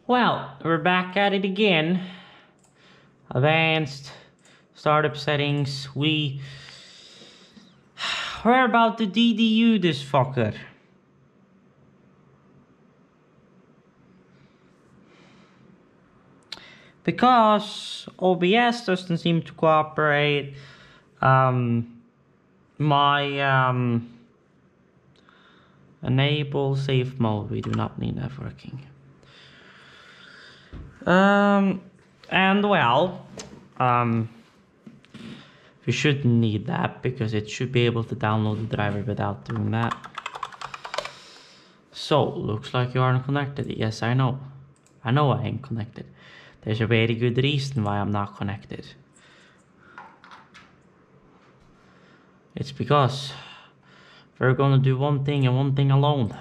Well, we're back at it again. Advanced startup settings. We're about to DDU this fucker. Because OBS doesn't seem to cooperate. My enable safe mode. We do not need networking. And well, you shouldn't need that because it should be able to download the driver without doing that. So, looks like you aren't connected. Yes, I know. I know I ain't connected. There's a very good reason why I'm not connected. It's because we're gonna do one thing and one thing alone.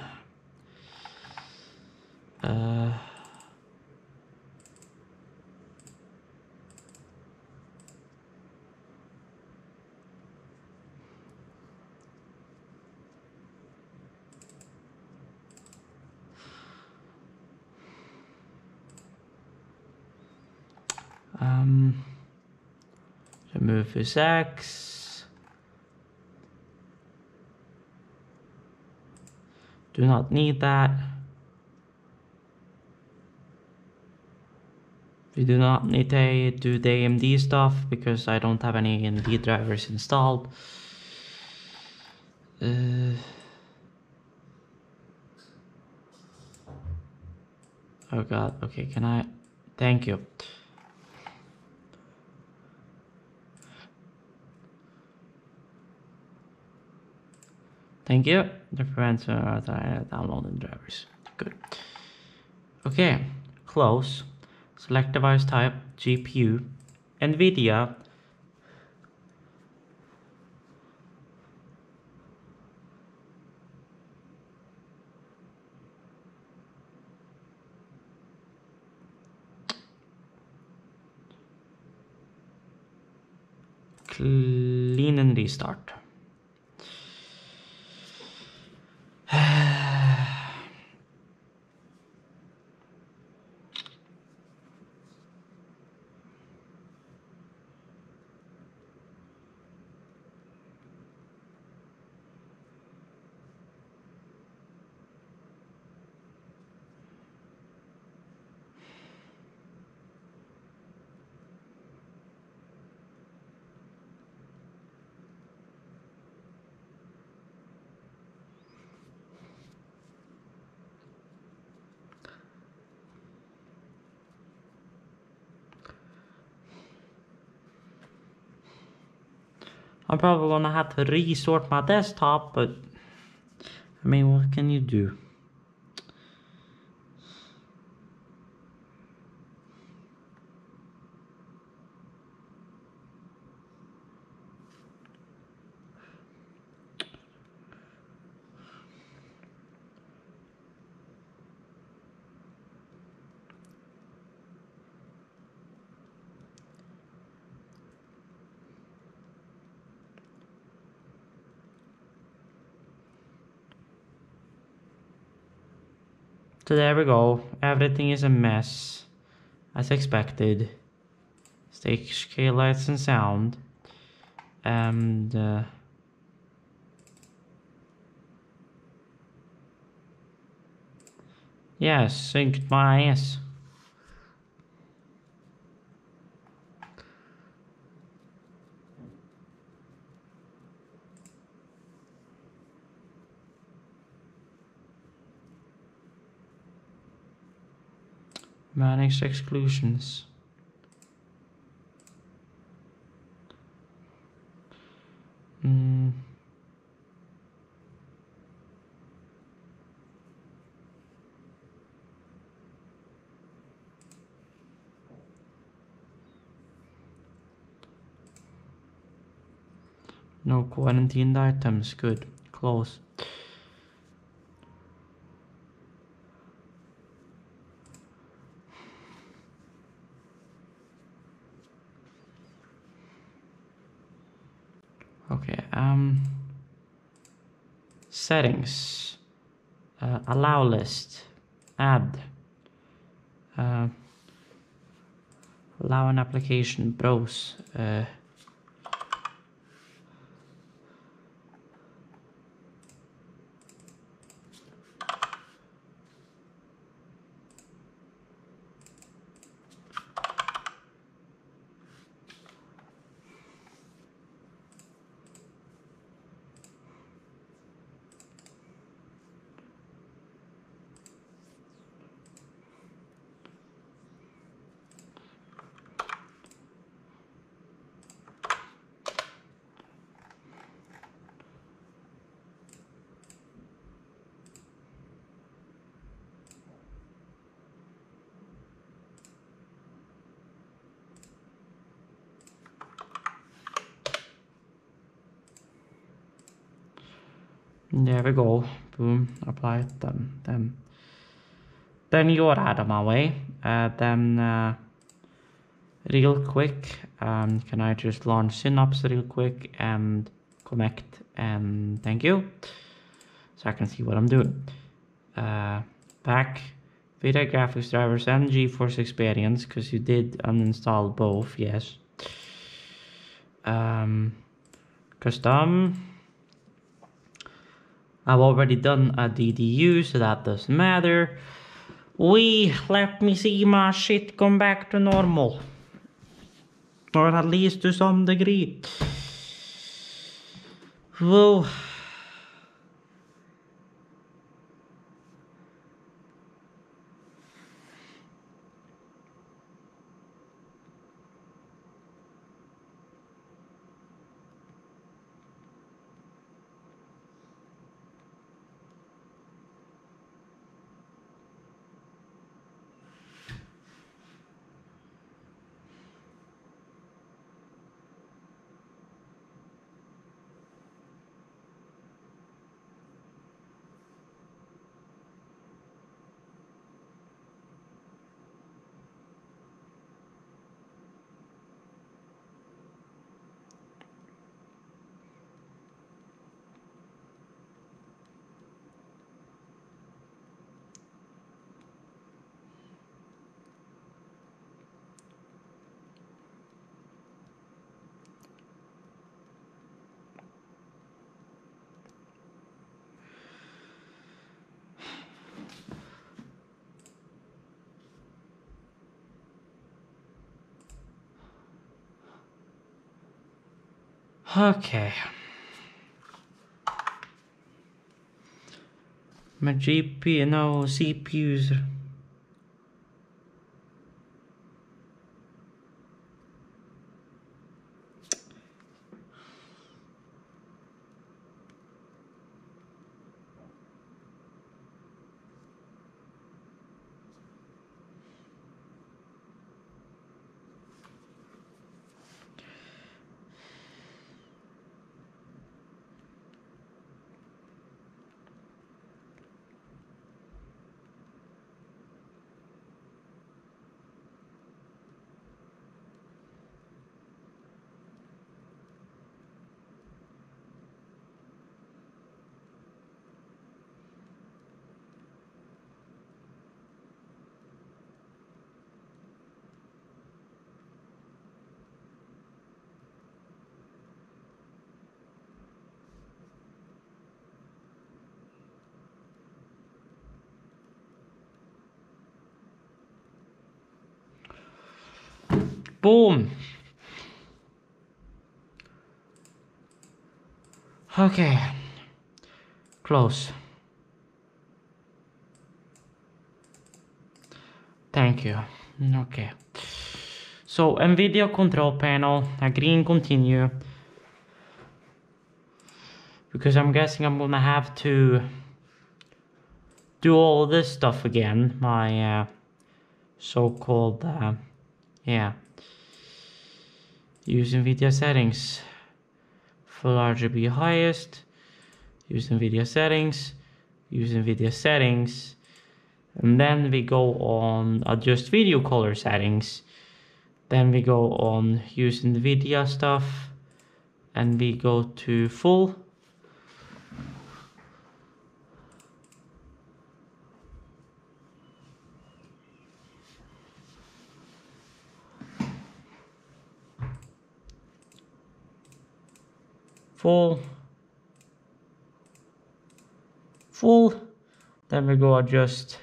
Remove this X. Do not need that. We do not need to do the AMD stuff because I don't have any AMD drivers installed. Oh god, okay, can I? Thank you. Thank you. The prevent downloading drivers. Good. Okay, close. Select device type, GPU, NVIDIA. Clean and restart. I'm probably gonna have to resort my desktop, but I mean, what can you do? So there we go. Everything is a mess, as expected. Stage scale lights and sound, and yes, synced my ass. Manage exclusions. No quarantined items. Good. Close. Okay. Settings. Allow list. Add. Allow an application browse. There we go. Boom. Apply it. Done. Then you're out of my way. Real quick, can I just launch Synapse real quick and connect, and thank you. So I can see what I'm doing. Back video graphics drivers and GeForce Experience, because you did uninstall both, yes. Custom. I've already done a DDU, so that doesn't matter. Let me see my shit come back to normal. Or at least to some degree. Whoa. Okay. My GPU, no, CPUs. Boom. Okay. Close. Thank you. Okay. So NVIDIA control panel, agree and continue. Because I'm guessing I'm gonna have to do all this stuff again. My so-called, use NVIDIA settings. Full RGB highest. Use NVIDIA settings. Use NVIDIA settings. And then we go on adjust video color settings. Then we go on use NVIDIA stuff. And we go to full. full. Then we go adjust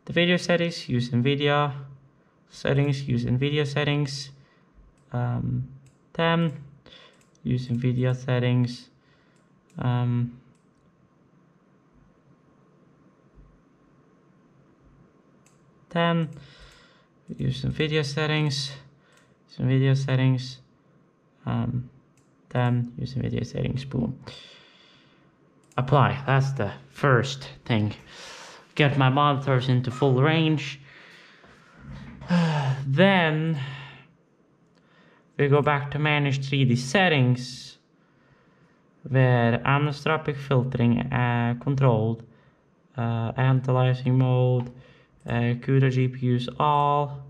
the video settings, use NVIDIA settings, use NVIDIA settings. 10, use NVIDIA settings. 10, use NVIDIA settings, some video settings. 10, use NVIDIA settings, boom. Apply, that's the first thing. Get my monitors into full range. Then we go back to manage 3D settings, where anisotropic filtering controlled, anti-aliasing mode, CUDA GPUs all,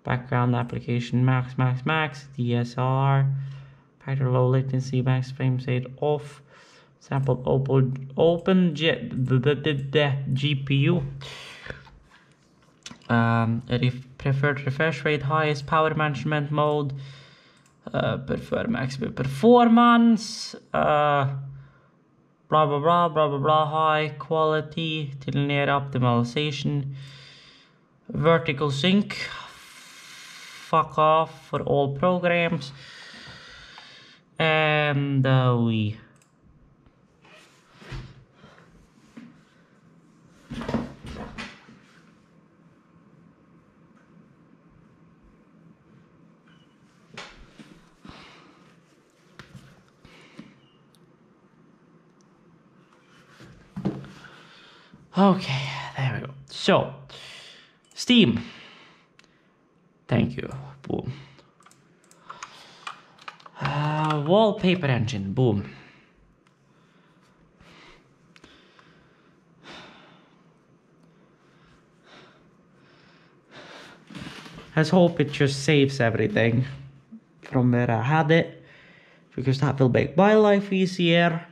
background application max, DSLR, factor low latency, max frame rate off, sample open GPU. Preferred refresh rate highest, power management mode, prefer maximum performance, blah blah blah blah blah blah, high quality till near optimization, vertical sync, fuck off for all programs, and we okay, there we go. So, Steam. Thank you. Boom. Wallpaper engine. Boom. Let's hope it just saves everything from where I had it, because that will make my life easier.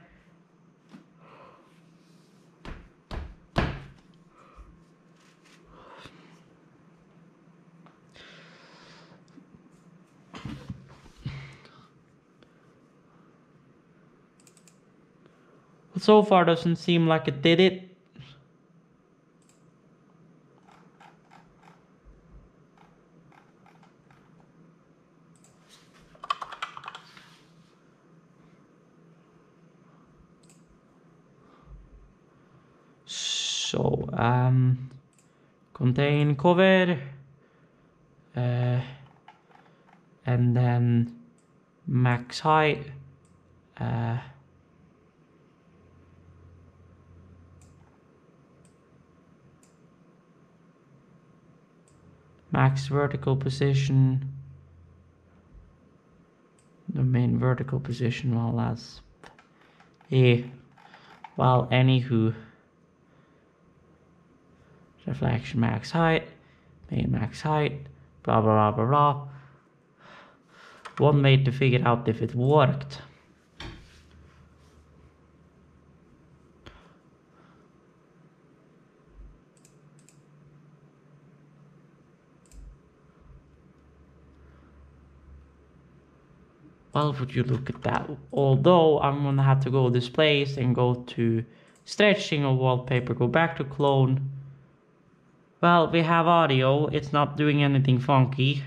So far doesn't seem like it did it. So contain cover, and then max height, max vertical position, the main vertical position. Well, that's well, anywho, reflection max height, main max height, blah blah blah blah blah. One way to figure out if it worked. Well, would you look at that? Although I'm gonna have to go displays and go to stretching of wallpaper, go back to clone. Well, we have audio, it's not doing anything funky.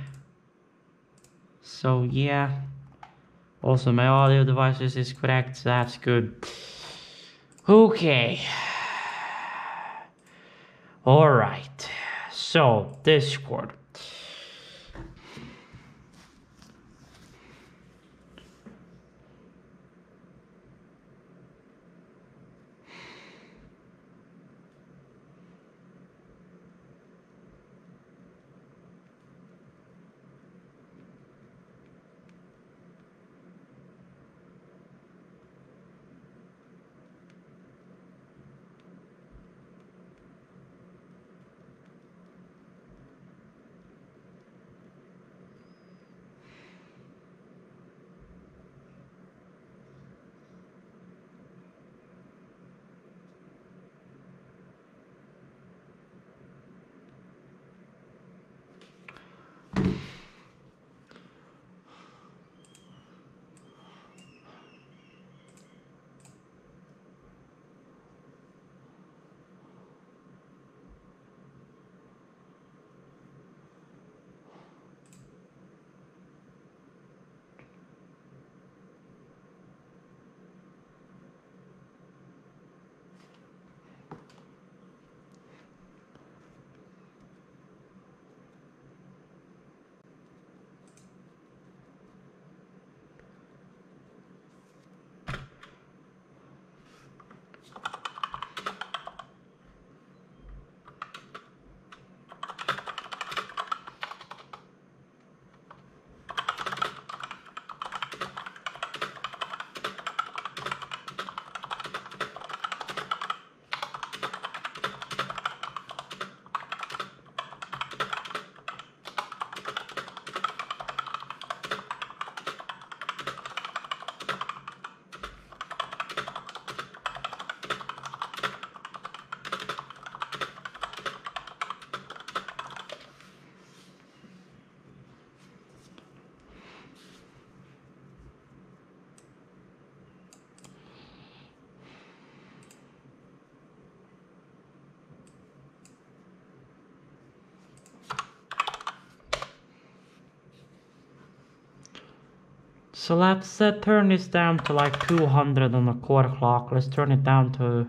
So yeah. Also my audio devices is correct, so that's good. Okay. Alright. So Discord. So let's turn this down to like 200 on the core clock. Let's turn it down to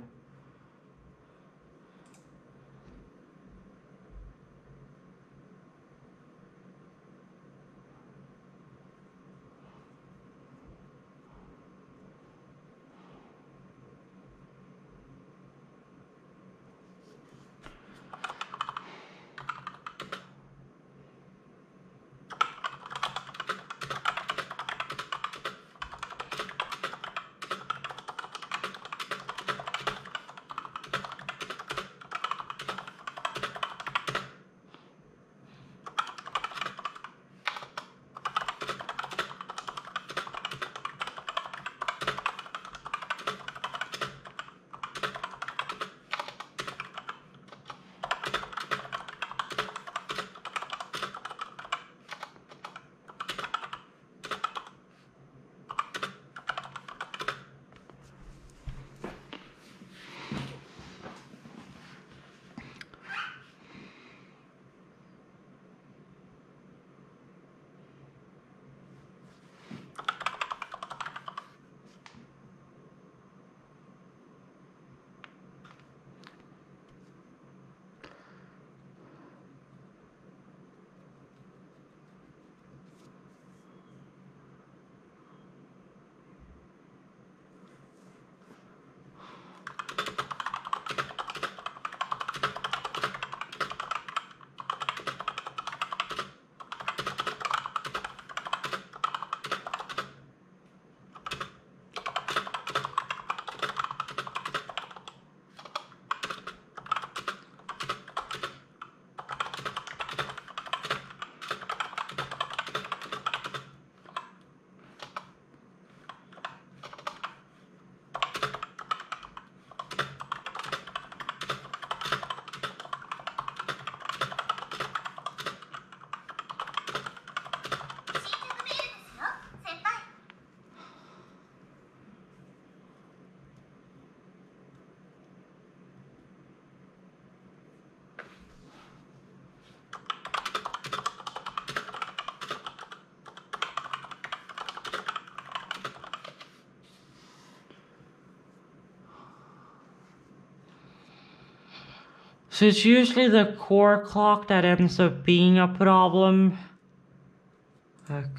so it's usually the core clock that ends up being a problem.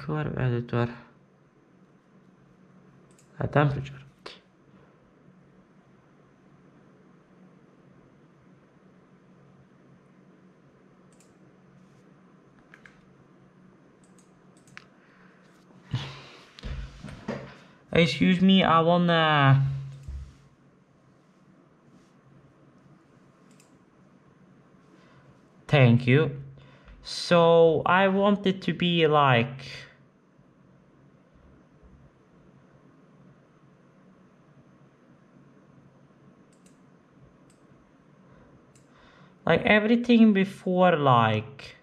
Core editor. Temperature. Excuse me, I wanna... Thank you. So I want it to be like... Like everything before like...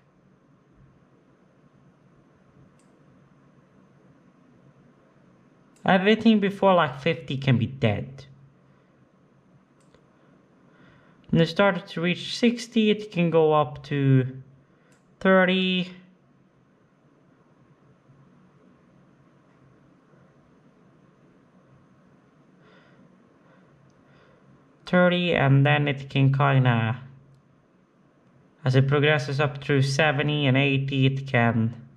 Everything before like 50 can be dead. When it started to reach 60, it can go up to 30. 30, and then it can kinda, as it progresses up through 70 and 80, it can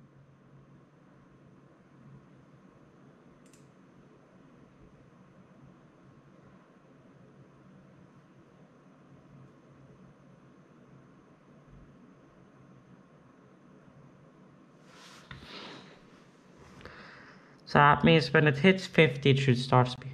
so that means when it hits 50, it should start speed.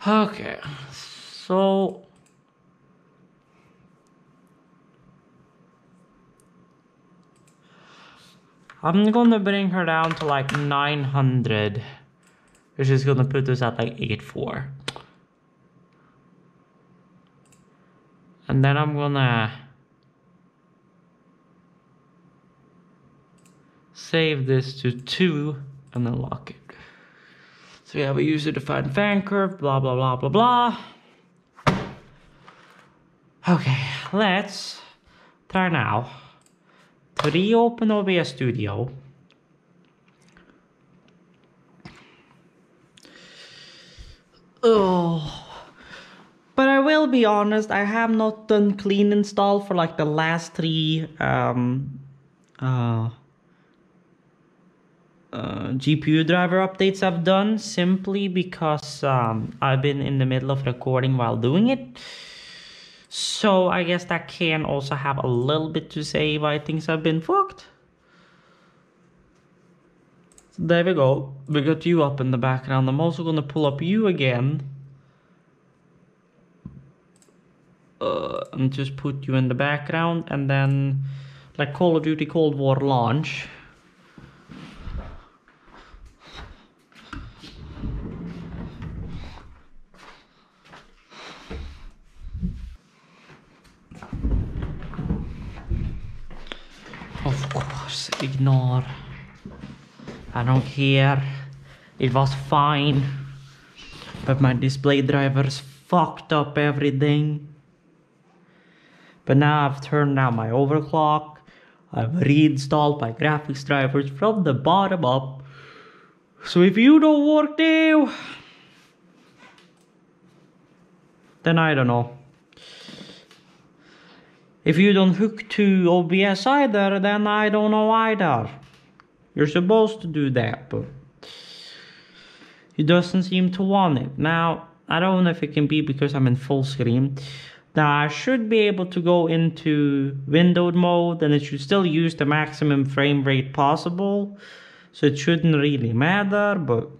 Okay, so I'm gonna bring her down to like 900, which is gonna put us at like 8.4. And then I'm gonna save this to 2 and then lock it. So we have a user-defined fan curve, blah, blah, blah, blah, blah. Okay, let's try now to reopen OBS Studio. Oh, but I will be honest, I have not done clean install for like the last 3 GPU driver updates I've done, simply because I've been in the middle of recording while doing it. So I guess that can also have a little bit to say why things have been fucked. So there we go. We got you up in the background. I'm also gonna pull up you again. And just put you in the background, and then like Call of Duty Cold War launch. Of course, ignore. I don't care. It was fine. But my display drivers fucked up everything. But now I've turned down my overclock. I've reinstalled my graphics drivers from the bottom up. So if you don't work now, then I don't know. If you don't hook to OBS either, then I don't know either. You're supposed to do that, but he doesn't seem to want it. Now, I don't know if it can be because I'm in full screen. Now, I should be able to go into windowed mode, and it should still use the maximum frame rate possible. So it shouldn't really matter, but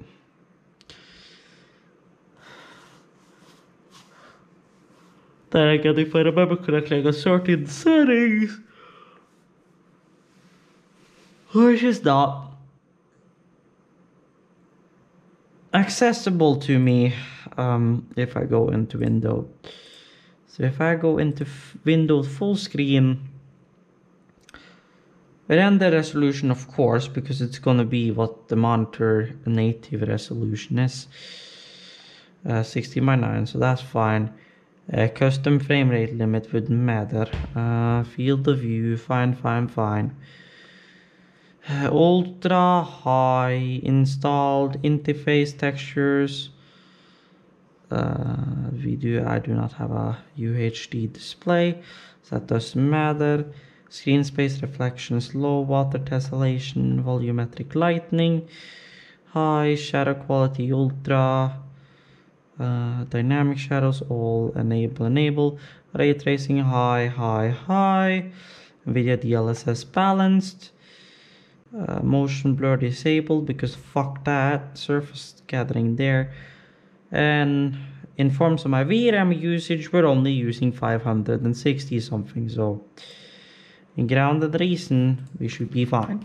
then again, if I remember correctly, I got certain settings which is not accessible to me if I go into window. So if I go into Windows full screen, render resolution, of course, because it's gonna be what the monitor native resolution is, 16:9, so that's fine. Custom frame rate limit wouldn't matter. Field of view, fine. Ultra high installed interface textures. I do not have a UHD display, so that doesn't matter. Screen space reflections low, water tessellation, volumetric lighting high, shadow quality ultra, dynamic shadows all enable, ray tracing high, video DLSS balanced, motion blur disabled because fuck that, surface gathering there. And in forms of my VRAM usage, we're only using 560 something, so in grounded reason we should be fine.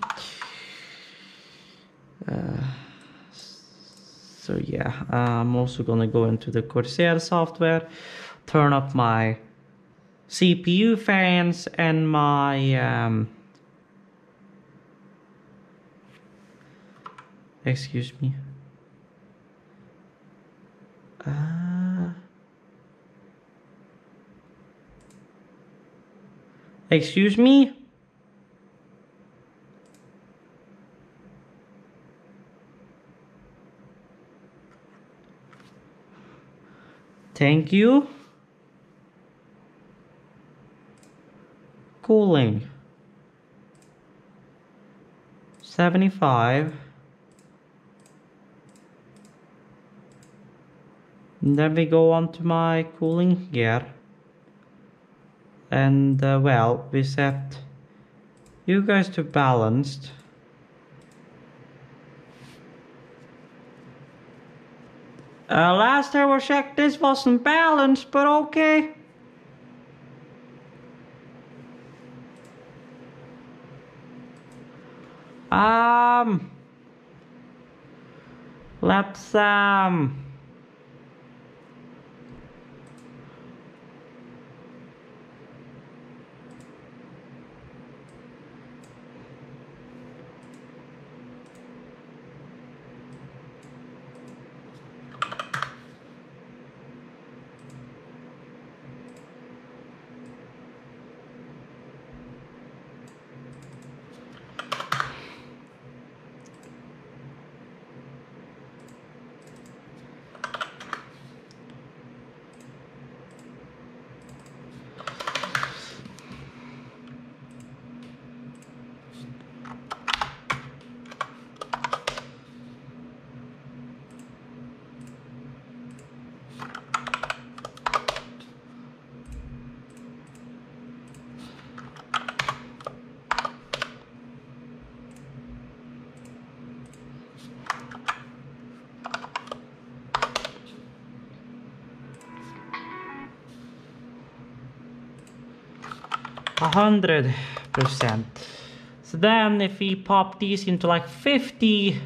So yeah, I'm also gonna go into the Corsair software, turn up my CPU fans and my excuse me. Excuse me? Thank you. Cooling. 75. And then we go on to my cooling gear. And well, we set you guys to balanced. Last time I checked, this wasn't balanced, but okay. Let's 100%. So then if we pop these into like 50,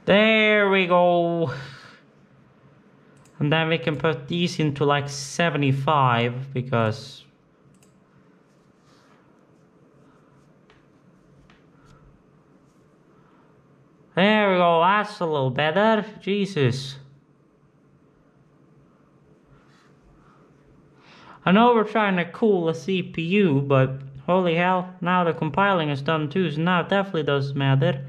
there we go. And then we can put these into like 75 because there we go, that's a little better. Jesus. I know we're trying to cool a CPU, but holy hell, now the compiling is done too, so now it definitely does matter.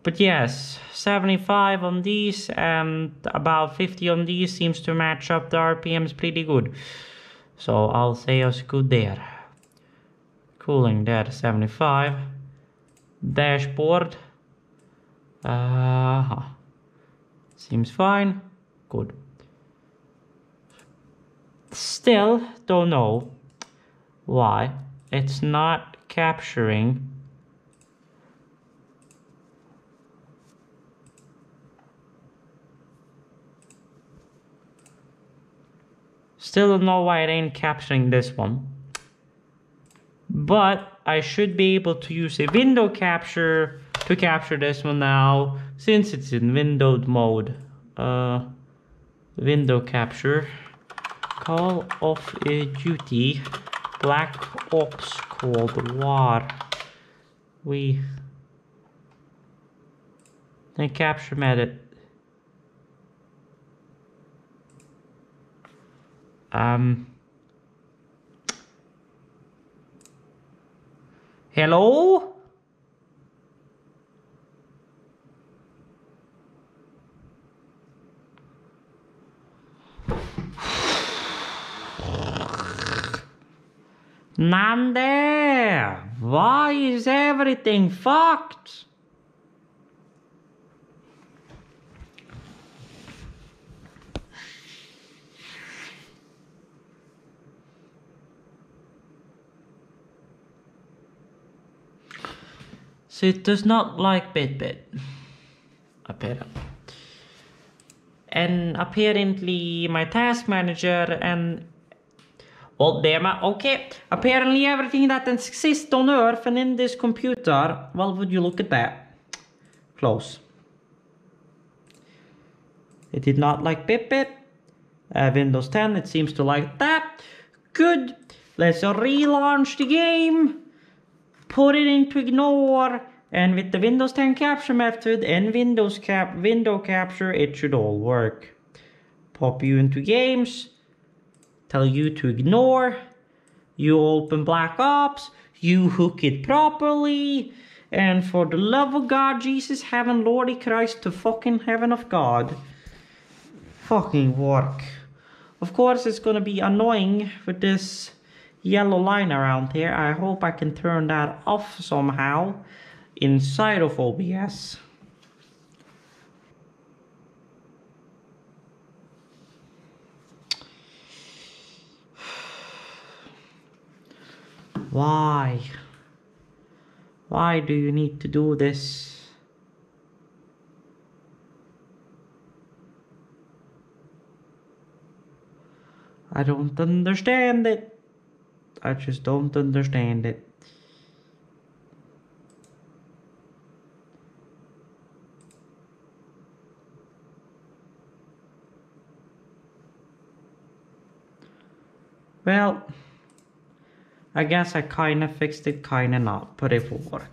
But yes, 75 on these and about 50 on these seems to match up the RPMs pretty good. So I'll say us good there. Cooling there, 75. Dashboard. Seems fine. Good. Still don't know why it's not capturing Still don't know why it ain't capturing this one. But I should be able to use a window capture to capture this one now, since it's in windowed mode. Window capture. Call of Duty Black Ops Cold War. Then capture method. Hello? Nande, why is everything fucked? So it does not like bit, apparently. And apparently my task manager and well, damn it, okay. Apparently everything that exists on Earth and in this computer, well, would you look at that? Close. It did not like bit. Windows 10, it seems to like that. Good. Let's relaunch the game. Put it into ignore. And with the Windows 10 capture method and window capture, it should all work. Pop you into games. Tell you to ignore. You open Black Ops. You hook it properly. And for the love of God, Jesus, heaven, Lordy Christ, to fucking heaven of God. Fucking work. Of course, it's gonna be annoying with this yellow line around here. I hope I can turn that off somehow inside of OBS. Why? Why do you need to do this? I don't understand it. I just don't understand it. Well, I guess I kinda fixed it, kinda not, but it will work.